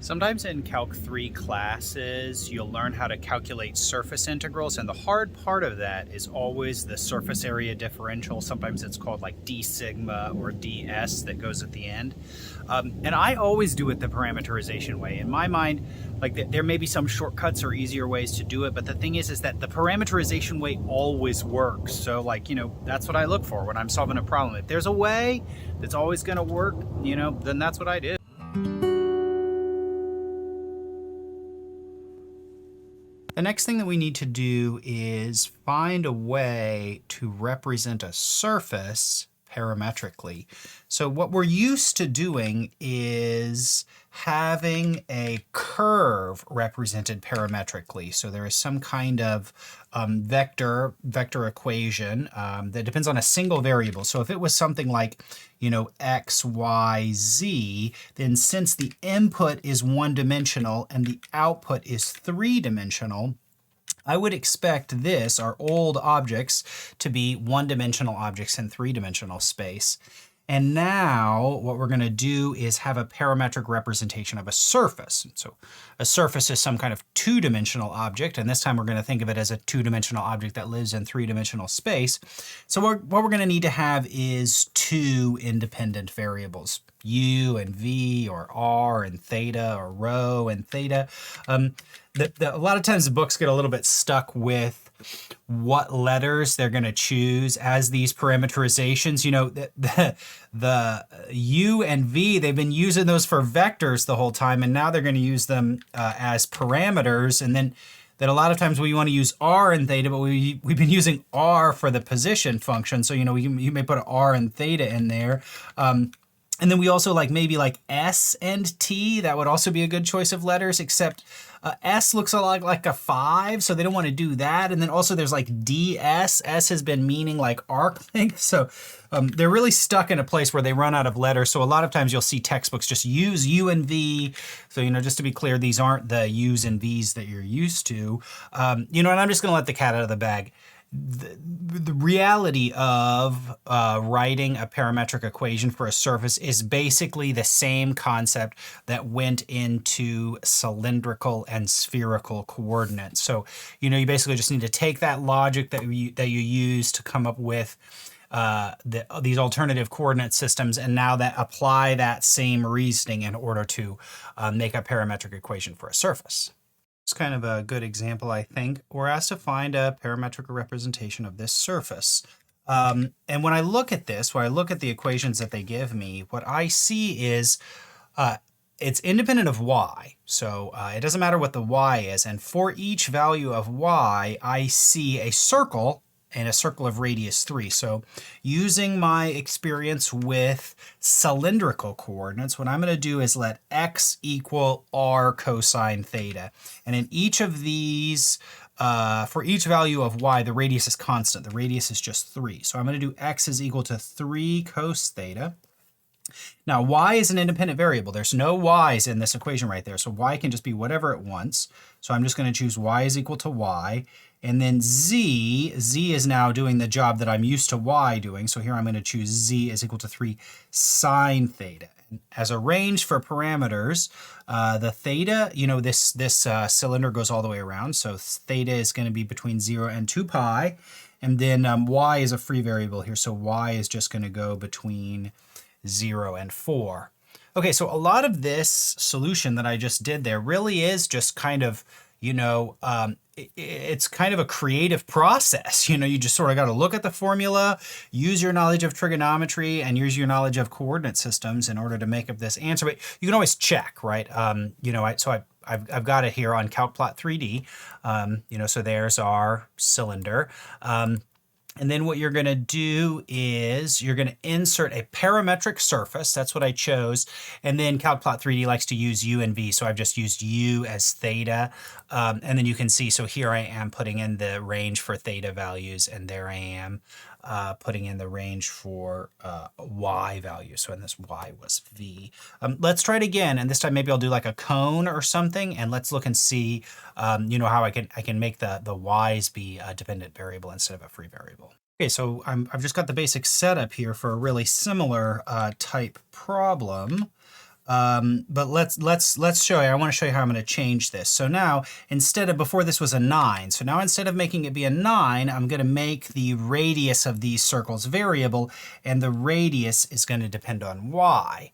Sometimes in Calc 3 classes, you'll learn how to calculate surface integrals, and the hard part of that is always the surface area differential. Sometimes it's called like d sigma or ds that goes at the end. And I always do it the parameterization way. In my mind, like there may be some shortcuts or easier ways to do it, but the thing is that the parameterization way always works. So that's what I look for when I'm solving a problem. If there's a way that's always going to work, then that's what I do. The next thing that we need to do is find a way to represent a surface parametrically. So what we're used to doing is having a curve represented parametrically. So there is some kind of vector equation that depends on a single variable. So if it was something like, x, y, z, then since the input is one-dimensional and the output is three-dimensional, I would expect this, our old objects, to be one-dimensional objects in three-dimensional space. And now what we're going to do is have a parametric representation of a surface. So a surface is some kind of two-dimensional object, and this time we're going to think of it as a two-dimensional object that lives in three-dimensional space. So what we're going to need to have is two independent variables, u and v, or r and theta, or rho and theta. A lot of times the books get a little bit stuck with what letters they're going to choose as these parameterizations. The u and v, they've been using those for vectors the whole time, and now they're going to use them as parameters. And then a lot of times we want to use r and theta, but we've been using r for the position function. So, you may put an r and theta in there. And then we also maybe S and T. That would also be a good choice of letters, except S looks a lot like a 5, so they don't want to do that. And then also there's DS. S has been meaning arc length. So they're really stuck in a place where they run out of letters. So a lot of times you'll see textbooks just use U and V. So, just to be clear, these aren't the U's and V's that you're used to. And I'm just going to let the cat out of the bag. The reality of writing a parametric equation for a surface is basically the same concept that went into cylindrical and spherical coordinates. So, you basically just need to take that logic that you use to come up with these alternative coordinate systems, and now apply that same reasoning in order to make a parametric equation for a surface. It's kind of a good example, I think. We're asked to find a parametric representation of this surface. And when I look at this, when I look at the equations that they give me, what I see is it's independent of y. So it doesn't matter what the y is. And for each value of y, I see a circle and a circle of radius 3. So using my experience with cylindrical coordinates, what I'm going to do is let x equal r cosine theta. And in each of these, for each value of y, the radius is constant. The radius is just 3. So I'm going to do x is equal to 3 cos theta. Now, y is an independent variable. There's no y's in this equation right there. So y can just be whatever it wants. So I'm just going to choose y is equal to y. And then z is now doing the job that I'm used to y doing. So here I'm going to choose z is equal to 3 sine theta. As a range for parameters, the theta, this cylinder goes all the way around. So theta is going to be between 0 and 2 pi. And then y is a free variable here. So y is just going to go between 0 and 4. Okay, so a lot of this solution that I just did there really is just kind of, it's kind of a creative process. You just sort of got to look at the formula, use your knowledge of trigonometry, and use your knowledge of coordinate systems in order to make up this answer. But you can always check, right? I've got it here on CalcPlot 3D. So there's our cylinder. And then what you're going to do is you're going to insert a parametric surface. That's what I chose. And then CalcPlot 3D likes to use u and v, so I've just used u as theta. And then you can see, so here I am putting in the range for theta values, and there I am putting in the range for y value. So in this y was v. Let's try it again, and this time maybe I'll do like a cone or something, and let's look and see how I can make the y's be a dependent variable instead of a free variable. Okay, so I've just got the basic setup here for a really similar type problem. But let's show you. I want to show you how I'm going to change this. So now, instead of, before this was a 9, so now instead of making it be a 9, I'm going to make the radius of these circles variable, and the radius is going to depend on y.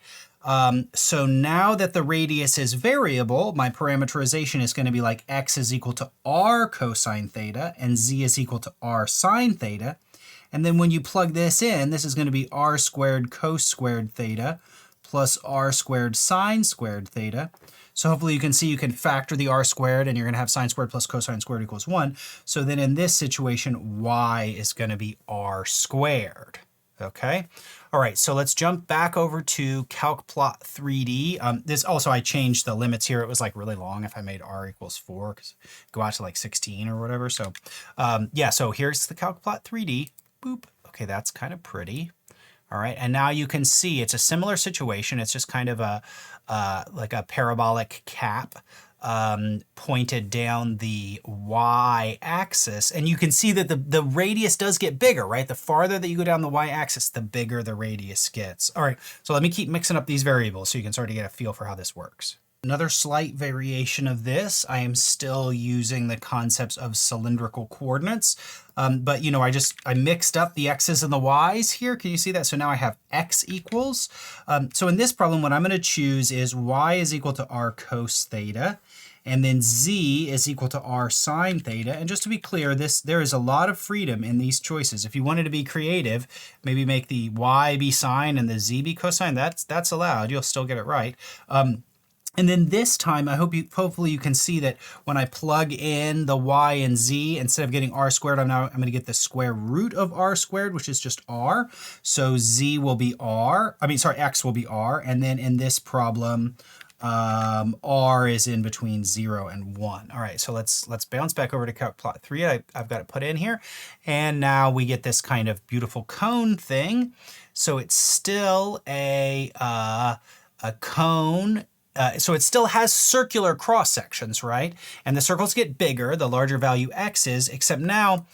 So now that the radius is variable, my parameterization is going to be like x is equal to r cosine theta and z is equal to r sine theta. And then when you plug this in, this is going to be r squared cos squared theta plus r squared sine squared theta. So hopefully you can see you can factor the r squared and you're going to have sine squared plus cosine squared equals 1. So then in this situation, y is going to be r squared. Okay. All right. So let's jump back over to CalcPlot 3D. This also, I changed the limits here. It was like really long if I made r equals 4, because go out to like 16 or whatever. So yeah, so here's the CalcPlot 3D. Boop. Okay, that's kind of pretty. All right, and now you can see it's a similar situation. It's just kind of a like a parabolic cap pointed down the y-axis, and you can see that the radius does get bigger, right? The farther that you go down the y-axis, the bigger the radius gets. All right, so let me keep mixing up these variables so you can start to get a feel for how this works. Another slight variation of this, I am still using the concepts of cylindrical coordinates, but you know, I mixed up the x's and the y's here. Can you see that? So now I have x equals. So in this problem, what I'm going to choose is y is equal to r cos theta, and then z is equal to r sine theta. And just to be clear, there is a lot of freedom in these choices. If you wanted to be creative, maybe make the y be sine and the z be cosine. That's allowed. You'll still get it right. And then this time, hopefully you can see that when I plug in the y and z, instead of getting r squared, I'm going to get the square root of r squared, which is just r. So z will be x will be r. And then in this problem, r is in between 0 and 1. All right, so let's bounce back over to CalcPlot 3. I've got it put in here. And now we get this kind of beautiful cone thing. So it's still a cone. So it still has circular cross sections, right? And the circles get bigger the larger value x is, except now,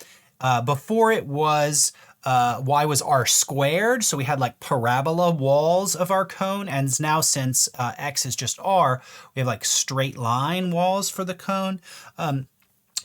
before it was, y was r squared. So we had like parabola walls of our cone. And now since x is just r, we have like straight line walls for the cone.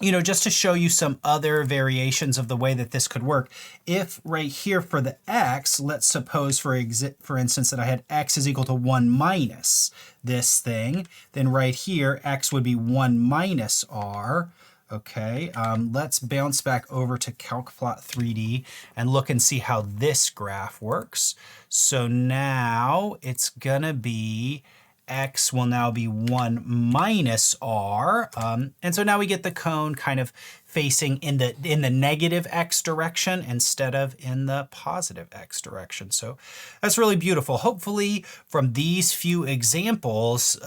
You know, just to show you some other variations of the way that this could work, if right here for the x, let's suppose for instance that I had x is equal to 1 minus this thing, then right here x would be 1 minus r. Okay, let's bounce back over to CalcPlot 3D and look and see how this graph works. So now it's gonna be x will now be 1 minus r. And so now we get the cone kind of facing in the negative x direction instead of in the positive x direction. So that's really beautiful. Hopefully from these few examples,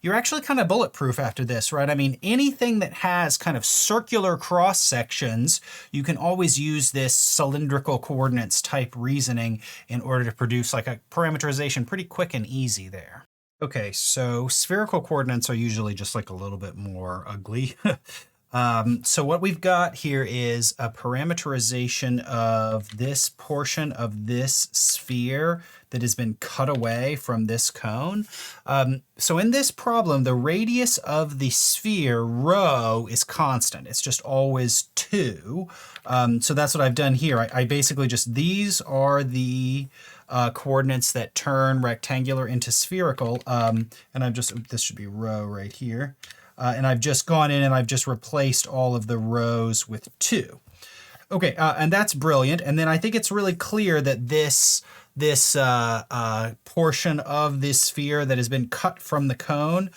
you're actually kind of bulletproof after this, right? I mean, anything that has kind of circular cross sections, you can always use this cylindrical coordinates type reasoning in order to produce like a parameterization pretty quick and easy there. Okay, so spherical coordinates are usually just like a little bit more ugly. So what we've got here is a parameterization of this portion of this sphere that has been cut away from this cone. So in this problem, the radius of the sphere, rho, is constant. It's just always 2. So that's what I've done here. I basically just, these are the coordinates that turn rectangular into spherical. And I've just, this should be rho right here. And I've just gone in and I've just replaced all of the rows with 2. Okay, and that's brilliant. And then I think it's really clear that this portion of this sphere that has been cut from the cone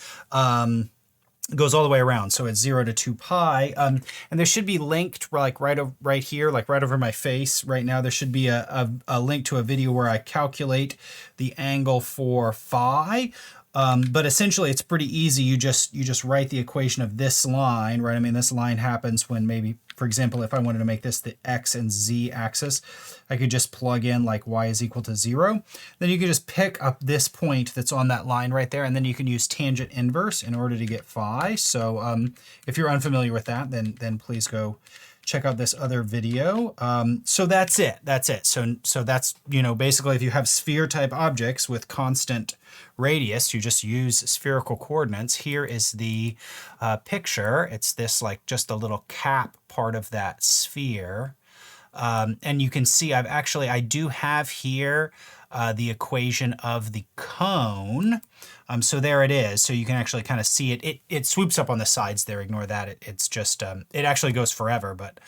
goes all the way around. So it's 0 to 2 pi. And there should be linked like right here, like right over my face right now, there should be a link to a video where I calculate the angle for phi. But essentially it's pretty easy. You just write the equation of this line, right? I mean, this line happens when maybe, for example, if I wanted to make this the x and z axis, I could just plug in like y is equal to 0. Then you can just pick up this point that's on that line right there, and then you can use tangent inverse in order to get phi. So if you're unfamiliar with that, then please go check out this other video. So that's it. That's it. So that's, you know, basically if you have sphere type objects with constant radius, you just use spherical coordinates. Here is the picture. It's this like just a little cap part of that sphere. And you can see I do have here the equation of the cone. So there it is. So you can actually kind of see it. It swoops up on the sides there. Ignore that. It's just, it actually goes forever. But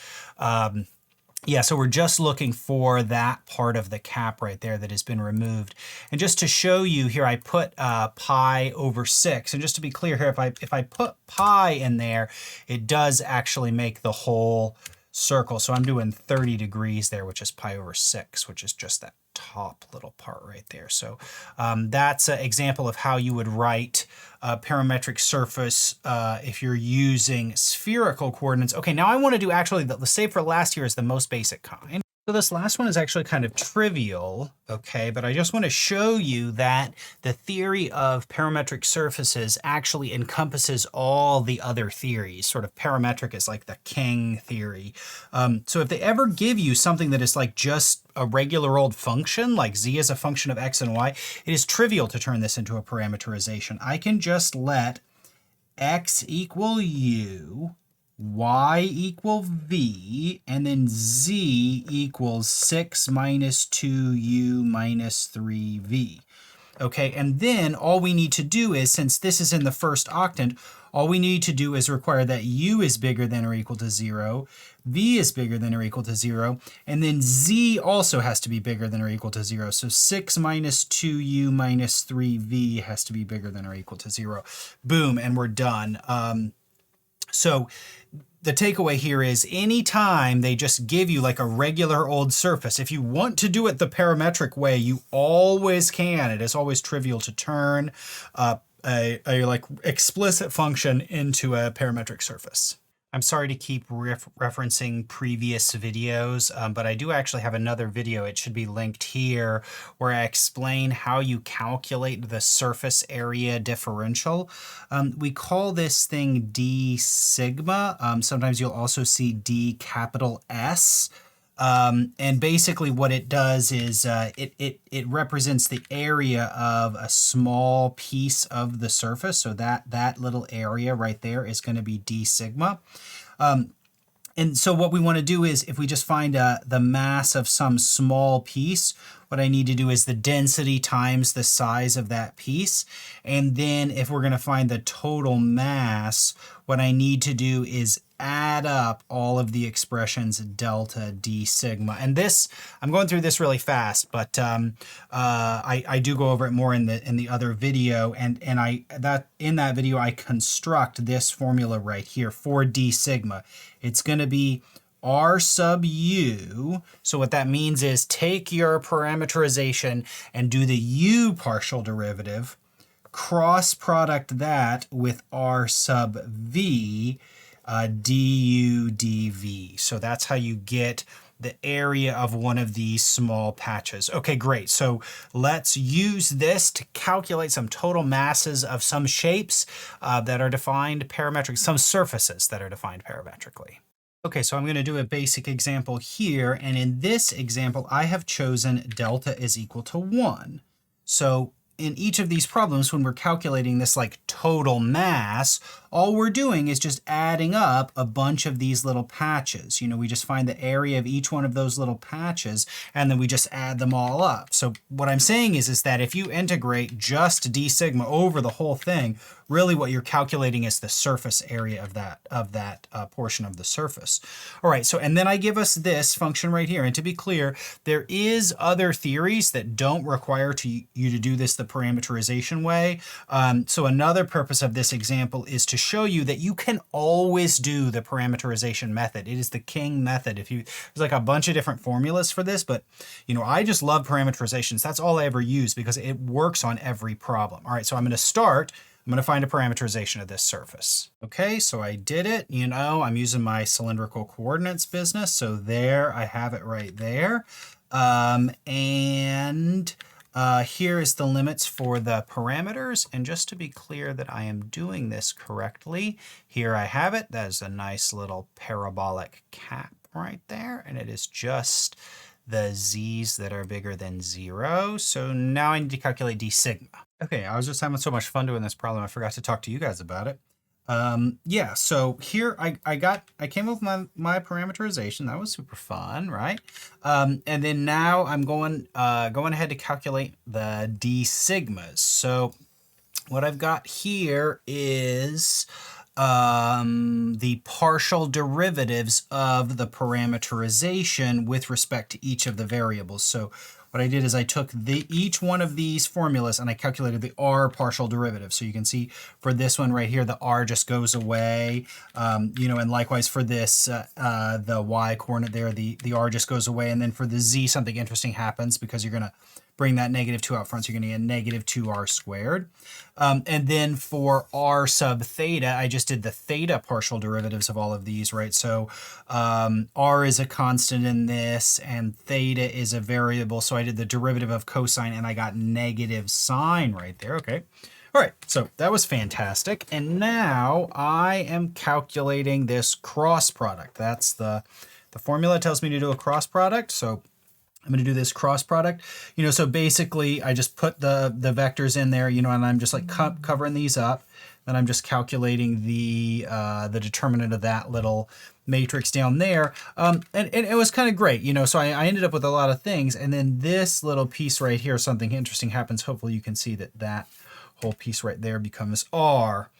yeah, so we're just looking for that part of the cap right there that has been removed. And just to show you here, I put pi over 6. And just to be clear here, if I put pi in there, it does actually make the whole circle. So I'm doing 30 degrees there, which is pi over 6, which is just that top little part right there. So that's an example of how you would write a parametric surface if you're using spherical coordinates. Okay, now I want to do actually, the save for last here is the most basic kind. So this last one is actually kind of trivial, okay, but I just want to show you that the theory of parametric surfaces actually encompasses all the other theories. Sort of parametric is like the king theory. So if they ever give you something that is like just a regular old function, like z is a function of x and y, it is trivial to turn this into a parameterization. I can just let x equal u, y equal v, and then z equals 6 minus 2u minus 3v. Okay, and then all we need to do is, since this is in the first octant, all we need to do is require that u is bigger than or equal to 0, v is bigger than or equal to 0, and then z also has to be bigger than or equal to 0. So 6 minus 2u minus 3v has to be bigger than or equal to 0. Boom, and we're done. So the takeaway here is anytime they just give you like a regular old surface, if you want to do it the parametric way, you always can. It is always trivial to turn a like explicit function into a parametric surface. I'm sorry to keep referencing previous videos, but I do actually have another video. It should be linked here where I explain how you calculate the surface area differential. We call this thing d sigma. Sometimes you'll also see d capital S. And basically what it does is it represents the area of a small piece of the surface. So that little area right there is going to be d sigma. And so what we want to do is if we just find the mass of some small piece, what I need to do is the density times the size of that piece. And then if we're going to find the total mass, what I need to do is add up all of the expressions delta d sigma. And this, I'm going through this really fast, but I do go over it more in the other video. And in that video, I construct this formula right here for d sigma. It's going to be r sub u. So what that means is take your parameterization and do the u partial derivative, cross product that with r sub v, du dv. So that's how you get the area of one of these small patches. Okay, great. So let's use this to calculate some total masses of some shapes that are defined parametric, some surfaces that are defined parametrically. Okay, so I'm going to do a basic example here, and in this example, I have chosen delta is equal to 1. So in each of these problems, when we're calculating this like total mass, all we're doing is just adding up a bunch of these little patches. You know, we just find the area of each one of those little patches, and then we just add them all up. So what I'm saying is that if you integrate just d sigma over the whole thing, really what you're calculating is the surface area of that portion of the surface. All right, so and then I give us this function right here. And to be clear, there is other theories that don't require you to do this the parameterization way. So another purpose of this example is to show you that you can always do the parameterization method. It is the king method. There's like a bunch of different formulas for this, but you know, I just love parameterizations. That's all I ever use because it works on every problem. All right, so I'm going to find a parameterization of this surface. Okay, so I did it. You know, I'm using my cylindrical coordinates business. So there, I have it right there. here is the limits for the parameters. And just to be clear that I am doing this correctly, here I have it. That is a nice little parabolic cap right there. And it is just the z's that are bigger than 0. So now I need to calculate d sigma. Okay, I was just having so much fun doing this problem, I forgot to talk to you guys about it. Yeah, so here I came up with my parameterization. That was super fun, right? And then now I'm going ahead to calculate the d sigmas. So what I've got here is the partial derivatives of the parameterization with respect to each of the variables. So what I did is I took each one of these formulas and I calculated the r partial derivative. So you can see for this one right here, the r just goes away. And likewise for this, the y coordinate there, the r just goes away. And then for the z, something interesting happens because you're going to bring that -2 out front, so you're going to get -2r squared. And then for r sub theta, I just did the theta partial derivatives of all of these, right? So r is a constant in this, and theta is a variable. So I did the derivative of cosine, and I got negative sine right there. Okay. All right, so that was fantastic. And now I am calculating this cross product. That's the formula tells me to do a cross product. So I'm going to do this cross product, so basically I just put the vectors in there, and I'm just like covering these up. Then I'm just calculating the determinant of that little matrix down there. And it was kind of great, so I ended up with a lot of things. And then this little piece right here, something interesting happens. Hopefully you can see that whole piece right there becomes R.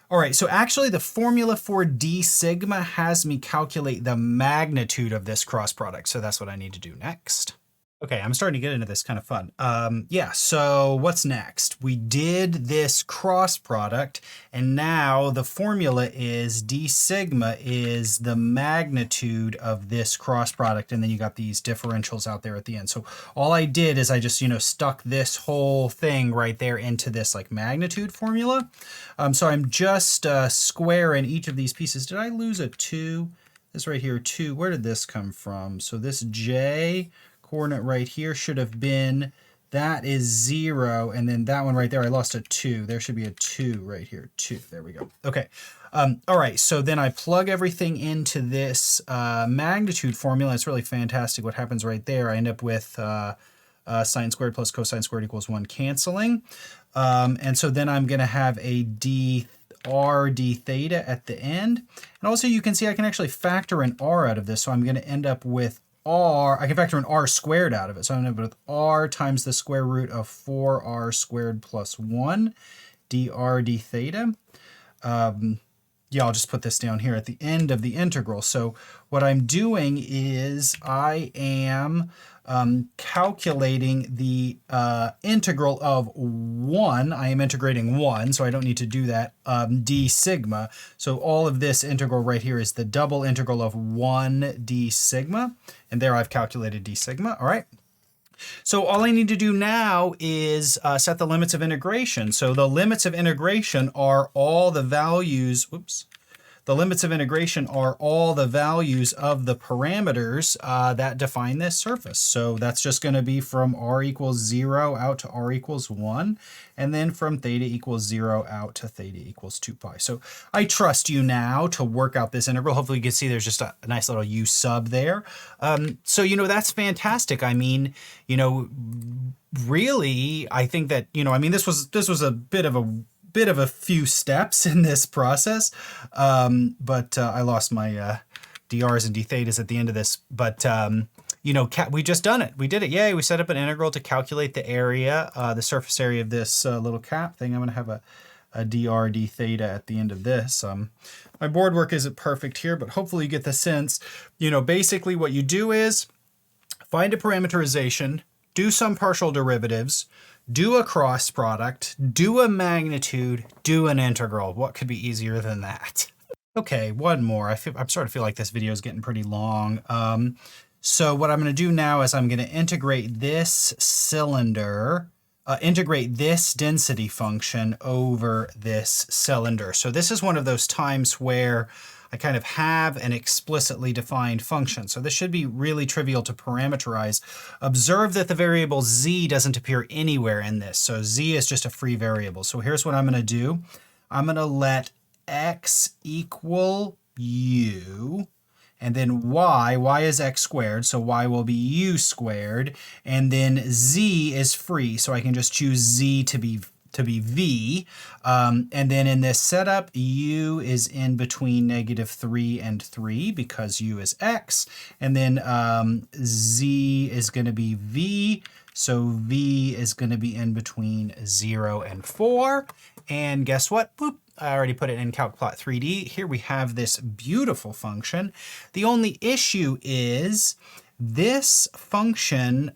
All right, so actually the formula for d sigma has me calculate the magnitude of this cross product. So that's what I need to do next. Okay, I'm starting to get into this, kind of fun. Yeah, so what's next? We did this cross product, and now the formula is d sigma is the magnitude of this cross product, and then you got these differentials out there at the end. So all I did is I just, stuck this whole thing right there into this like magnitude formula. So I'm just squaring each of these pieces. Did I lose a 2? This right here, 2, where did this come from? So this j coordinate right here should have been, that is 0, and then that one right there, I lost a 2. There should be a 2 right here, 2. There we go. Okay. All right, so then I plug everything into this magnitude formula. It's really fantastic what happens right there. I end up with sine squared plus cosine squared equals 1 canceling. And so then I'm going to have a r d theta at the end. And also you can see I can actually factor an r out of this, so I'm going to end up with I can factor an r squared out of it. So I'm going to end up with r times the square root of 4r squared plus 1 dr d theta. Yeah, I'll just put this down here at the end of the integral. So what I'm doing is I am calculating the integral of 1. I am integrating 1, so I don't need to do that, d sigma. So all of this integral right here is the double integral of 1 d sigma. And there I've calculated d sigma. All right. So all I need to do now is set the limits of integration. So the limits of integration are all the values, the limits of integration are all the values of the parameters that define this surface. So that's just going to be from r equals 0 out to r equals 1, and then from theta equals 0 out to theta equals 2 pi. So I trust you now to work out this integral. Hopefully you can see there's just a nice little u sub there. So, that's fantastic. I mean, really, I think that, this was a bit of a few steps in this process, but I lost my drs and d thetas at the end of this. But we just done it. We did it. Yay! We set up an integral to calculate the area, the surface area of this little cap thing. I'm going to have a dr d theta at the end of this. My board work isn't perfect here, but hopefully you get the sense. Basically what you do is find a parameterization, do some partial derivatives, do a cross product, do a magnitude, do an integral. What could be easier than that? Okay, one more. I'm starting to feel like this video is getting pretty long. So what I'm going to do now is I'm going to integrate this cylinder, integrate this density function over this cylinder. So this is one of those times where I kind of have an explicitly defined function. So this should be really trivial to parameterize. Observe that the variable z doesn't appear anywhere in this. So z is just a free variable. So here's what I'm going to do. I'm going to let x equal u. And then y is x squared, so y will be u squared. And then z is free, so I can just choose z to be v. And then in this setup, u is in between -3 and 3 because u is x. And then z is going to be v, so v is going to be in between 0 and 4. And guess what? Boop. I already put it in CalcPlot 3D. Here we have this beautiful function. The only issue is this function,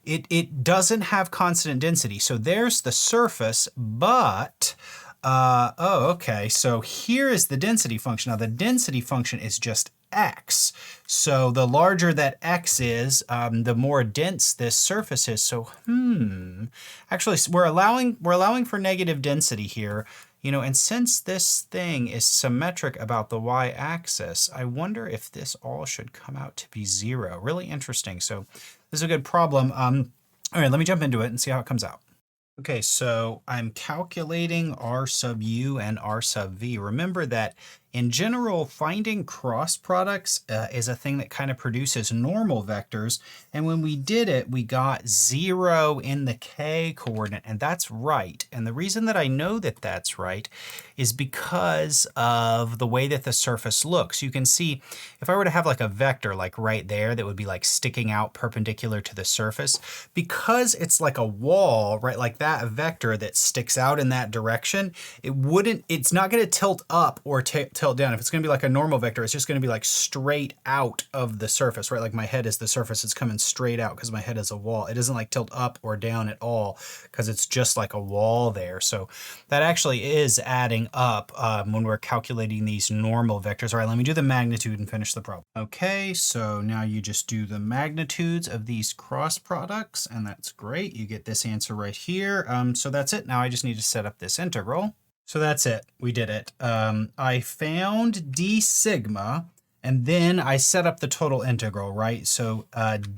it doesn't have constant density. So there's the surface, but, oh, okay. So here is the density function. Now the density function is just x. So the larger that x is, the more dense this surface is. So, actually we're allowing for negative density here. You know, and since this thing is symmetric about the y-axis, I wonder if this all should come out to be 0. Really interesting. So this is a good problem. All right, let me jump into it and see how it comes out. Okay, so I'm calculating r sub u and r sub v. Remember that in general, finding cross products is a thing that kind of produces normal vectors. And when we did it, we got 0 in the k coordinate, and that's right. And the reason that I know that that's right is because of the way that the surface looks. You can see if I were to have like a vector like right there that would be like sticking out perpendicular to the surface, because it's like a wall, right? Like that vector that sticks out in that direction, it's not going to tilt up or tilt down. If it's going to be like a normal vector, it's just going to be like straight out of the surface, right? Like my head is the surface, it's coming straight out because my head is a wall. It doesn't like tilt up or down at all because it's just like a wall there. So that actually is adding up when we're calculating these normal vectors. All right, let me do the magnitude and finish the problem. Okay, so now you just do the magnitudes of these cross products, and that's great. You get this answer right here. So that's it. Now I just need to set up this integral. So that's it. We did it. I found d sigma, and then I set up the total integral, right? So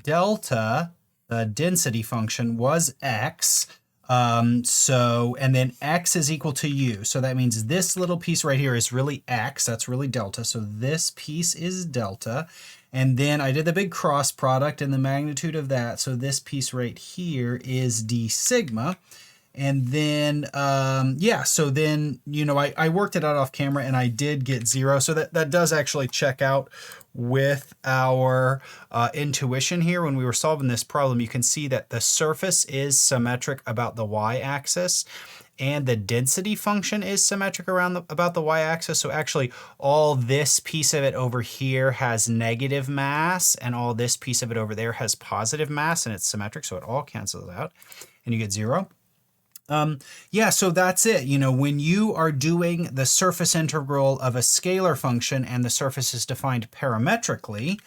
delta, the density function, was x. And then x is equal to u. So that means this little piece right here is really x. That's really delta. So this piece is delta. And then I did the big cross product and the magnitude of that. So this piece right here is d sigma. And then, yeah, so then, you know, I worked it out off camera and I did get 0. So that does actually check out with our intuition here. When we were solving this problem, you can see that the surface is symmetric about the y-axis and the density function is symmetric about the y-axis. So actually all this piece of it over here has negative mass and all this piece of it over there has positive mass, and it's symmetric. So it all cancels out and you get 0. Yeah, so that's it. You know, when you are doing the surface integral of a scalar function and the surface is defined parametrically,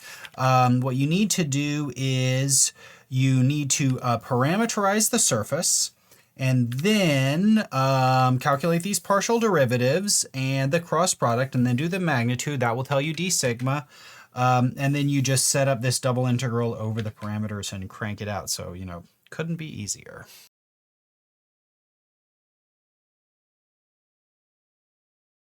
what you need to do is you need to parameterize the surface and then calculate these partial derivatives and the cross product and then do the magnitude. That will tell you d sigma. And then you just set up this double integral over the parameters and crank it out. So, you know, couldn't be easier.